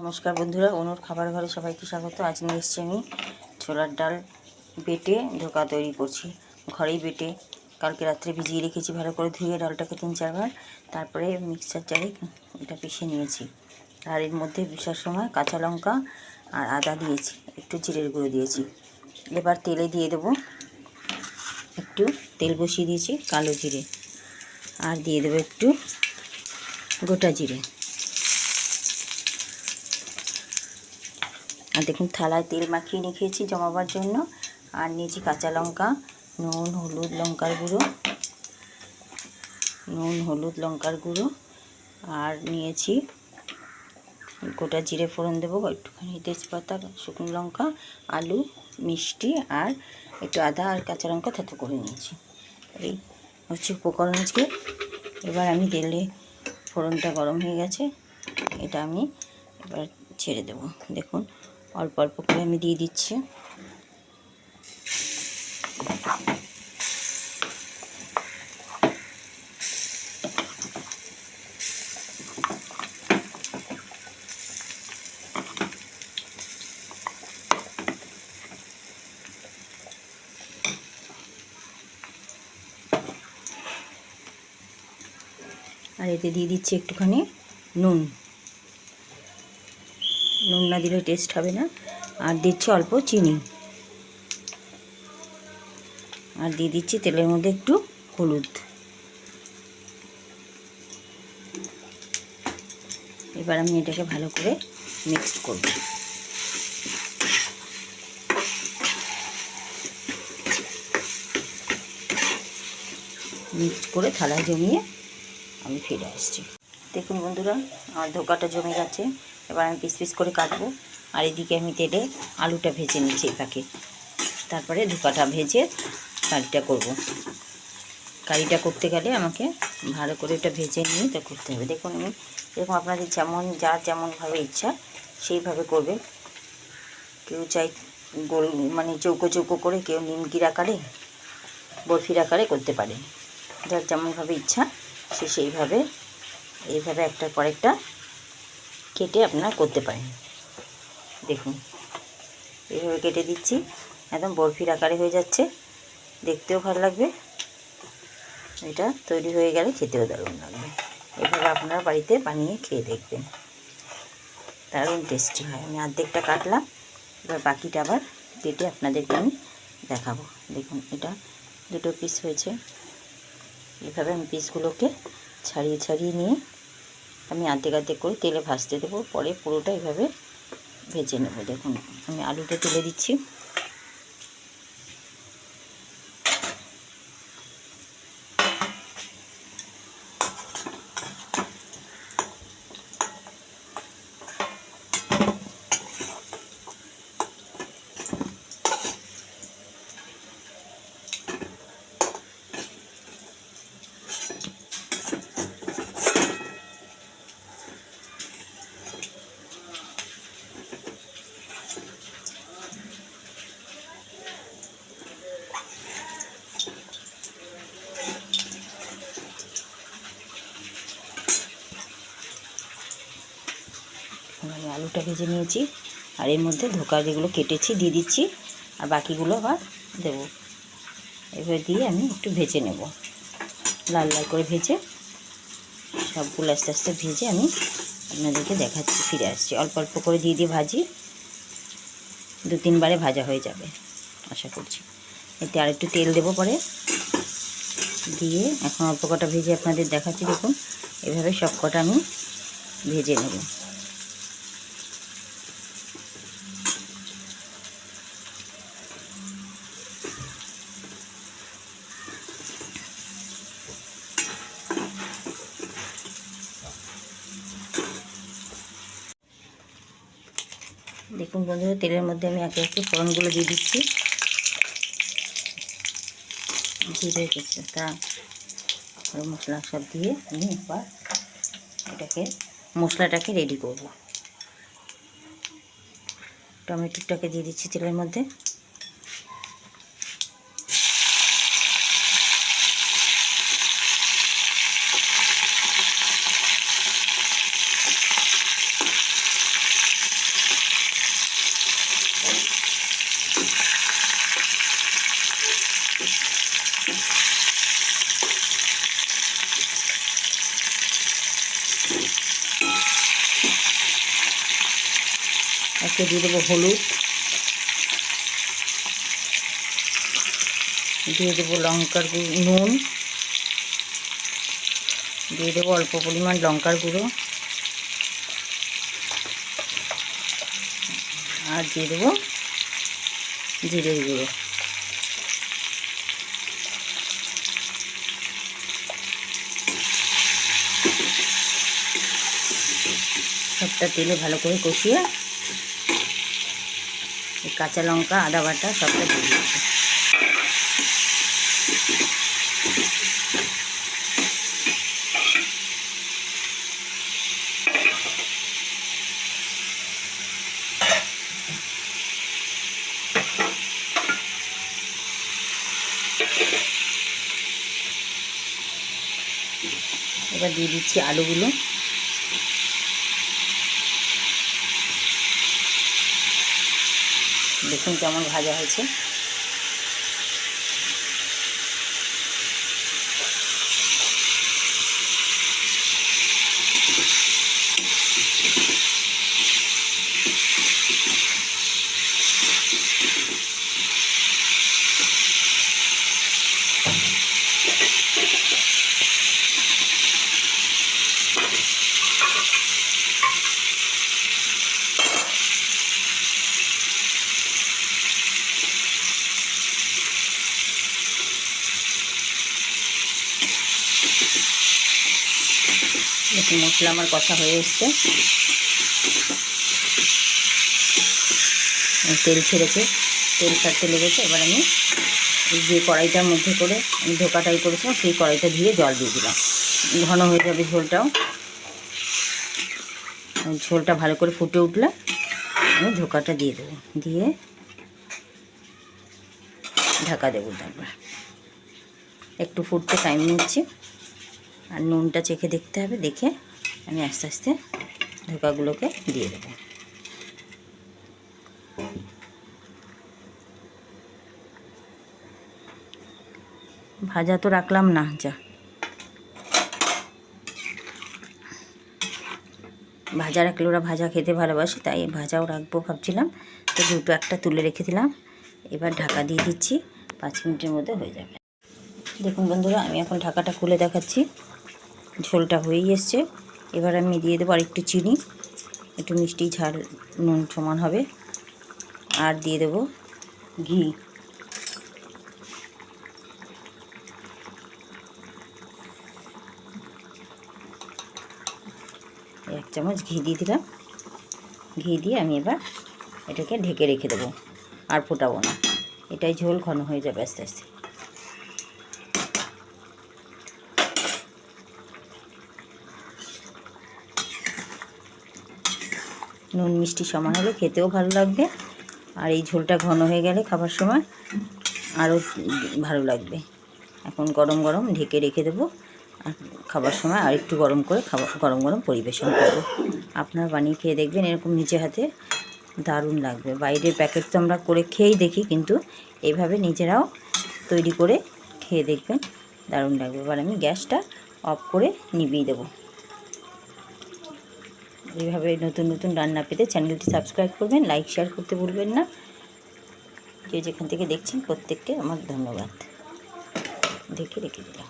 নমস্কার বন্ধুরা, অনুর খাবার ঘরে সবাইকে স্বাগত। আজ নিয়ে এসেছি আমি ছোলার ডাল বেটে ধোকা তৈরি করছি। ঘরেই বেটে কালকে রাত্রে ভিজিয়ে রেখেছি, ভালো করে ধুয়ে ডালটাকে 3-4 বার, তারপরে মিক্সচার জারে এটা পিষে নিয়েছি। আর এর মধ্যে পিষার সময় কাঁচা লঙ্কা আর আদা দিয়েছি, একটু জিরের গুঁড়ো দিয়েছি। এবার তেলে দিয়ে দেবো, একটু তেল বসিয়ে দিয়েছি, কালো জিরে, আর দিয়ে দেবো একটু গোটা জিরে। আর দেখুন থালায় তেল মাখিয়ে রেখেছি জমাবার জন্য। আর নিয়েছি কাঁচা লঙ্কা, নুন হলুদ লঙ্কার গুঁড়ো, আর নিয়েছি গোটা জিরে ফোড়ন দেবো, একটুখানি তেজপাতা, শুকনো লঙ্কা, আলু, মিষ্টি, আর একটু আদা আর কাঁচা লঙ্কা থেতো করে নিয়েছি। এই হচ্ছে উপকরণ আজকে। এবার আমি তেলে ফোড়নটা গরম হয়ে গেছে, এটা আমি এবার ছেড়ে দেব। দেখুন অল্প অল্প করে আমি দিয়ে দিচ্ছি। আর এতে দিয়ে দিচ্ছি একটুখানি নুন না দিলে টেস্ট হবে না। আর দিচ্ছি অল্প চিনি, আর দিয়ে দিচ্ছি তেলের মধ্যে একটু হলুদ। এবার আমি এটাকে ভালো করে মিক্স করব। মিক্স করে থালায় জমিয়ে আমি ফিরে আসছি। দেখুন বন্ধুরা, আমার ধোকাটা জমে গেছে। এবার আমি পিস পিস করে কাটবো। আর এদিকে আমি তেলে আলুটা ভেজে নিচ্ছি এই পাকে। তারপরে ধোকাটা ভেজে কারিটা করব। কারিটা করতে গেলে আমাকে ভালো করে এটা ভেজে নিয়ে তা করতে হবে। দেখুন আমি এরকম আপনাদের যার যেমনভাবে ইচ্ছা সেইভাবে করবে। কেউ চাই গোল মানে চৌকো চৌকো করে, কেউ নিমকির আকারে, বরফির আকারে করতে পারে। যার যেমনভাবে ইচ্ছা সে সেইভাবে এইভাবে একটার পর একটা কেটে আপনারা করতে পারেন। দেখুন এইভাবে কেটে দিচ্ছি, একদম বরফির আকারে হয়ে যাচ্ছে, দেখতেও ভালো লাগবে। এটা তৈরি হয়ে গেলে খেতেও দারুণ লাগবে। এভাবে আপনারা বাড়িতে বানিয়ে খেয়ে দেখবেন, দারুণ টেস্টি হয়। আমি অর্ধেকটা কাটলাম, এবার বাকিটা আবার কেটে আপনাদেরকে আমি দেখাবো। দেখুন এটা দুটো পিস হয়েছে। এভাবে আমি পিসগুলোকে ছাড়িয়ে নিয়ে আমি অর্ধেক করে তেলে ভাজতে দেবো, পরে পুরোটা এভাবে ভেজে নেব। দেখুন আমি আলুটা তুলে দিচ্ছি। আমি আলুটা ভেজে নিয়েছি, আর এর মধ্যে ধোকা যেগুলো কেটেছি দিয়ে দিচ্ছি, আর বাকিগুলো আবার দেবো। এবার দিয়ে আমি একটু ভেজে নেব, লাল লাল করে ভেজে, সবগুলো আস্তে আস্তে ভেজে আমি আপনাদেরকে দেখাচ্ছি। ফিরে আসছি, অল্প অল্প করে দিয়ে ভাজি, 2-3 বারে ভাজা হয়ে যাবে আশা করছি। এতে আর একটু তেল দেবো পরে, দিয়ে এখন অল্প কটা ভেজে আপনাদের দেখাচ্ছি। দেখুন এভাবে সব কটা আমি ভেজে নেব। দেখুন বন্ধুরা, তেলের মধ্যে আমি একে একে ফোড়নগুলো দিয়ে দিচ্ছি। জিরে, তেজপাতা, গরম মশলা সব দিয়ে আমি এবার মশলাটাকে রেডি করব। টমেটোটাকে দিয়ে দিচ্ছি তেলের মধ্যে। একে দিয়ে দেবো হলুদ, দিয়ে দেবো লঙ্কার গুঁড়ো, নুন দিয়ে দেবো অল্প পরিমাণ লঙ্কার গুঁড়ো, আর দিয়ে দেবো জিরের গুঁড়ো। সবটা তেলে ভালো করে কষিয়ে এই কাঁচা লঙ্কা, আদা বাটা সবটা দিয়ে দিচ্ছি। এবার দিয়ে দিচ্ছি আলুগুলো। দেখুন কেমন ভাজা হয়েছে। দেখুন মশলা আমার কষা হয়ে এসছে, তেল ছেড়েছে, তেল ছাড়তে লেগেছে। এবার আমি যে কড়াইটার মধ্যে করে আমি ধোকাটাই করেছিলাম সেই কড়াইটা ধুয়ে জল দিয়ে দিলাম। ঘন হয়ে যাবে ঝোলটাও। ঝোলটা ভালো করে ফুটে উঠলে আমি ধোকাটা দিয়ে দেবো, দিয়ে ঢাকা দেবো। তারপর একটু ফুটতে টাইম নিচ্ছি, আর নুনটা চেখে দেখতে হবে, দেখে আমি আস্তে আস্তে ধোকাগুলোকে দিয়ে দেবো। ভাজা তো রাখলাম না, যা ভাজা রাখলে ওরা ভাজা খেতে ভালোবাসে, তাই ভাজাও রাখবো ভাবছিলাম, তো দুটো একটা তুলে রেখে দিলাম। এবার ঢাকা দিয়ে দিচ্ছি, 5 মিনিটের মধ্যে হয়ে যাবে। দেখুন বন্ধুরা, আমি এখন ঢাকাটা খুলে দেখাচ্ছি। ঝোলটা হয়েই এসছে। এবার আমি দিয়ে দেবো আর একটু চিনি, একটু মিষ্টি ঝাল নুন সমান হবে, আর দিয়ে দেবো ঘি। এক চামচ ঘি দিয়ে দিলাম। ঘি দিয়ে আমি এবার এটাকে ঢেকে রেখে দেবো, আর ফোটাবো না। এটাই ঝোল ঘন হয়ে যাবে আস্তে আস্তে। নুন মিষ্টি সমান হলে খেতেও ভালো লাগবে, আর এই ঝোলটা ঘন হয়ে গেলে খাবার সময় আরও ভালো লাগবে। এখন গরম গরম ঢেকে রেখে দেবো, আর খাবার সময় আর একটু গরম করে গরম গরম পরিবেশন করবো। আপনারা বানিয়ে খেয়ে দেখবেন, এরকম নিজে হাতে দারুণ লাগবে। বাইরের প্যাকেট তো আমরা করে খেয়েই দেখি, কিন্তু এইভাবে নিজেরাও তৈরি করে খেয়ে দেখবেন, দারুণ লাগবে। এবার আমি গ্যাসটা অফ করে নিভিয়ে দেবো। এইভাবে নতুন নতুন রান্না পেতে চ্যানেলটি সাবস্ক্রাইব করবেন, লাইক শেয়ার করতে ভুলবেন না। যে যেখান থেকে দেখছেন প্রত্যেককে আমার ধন্যবাদ। ঢেকে রেখে দিলাম।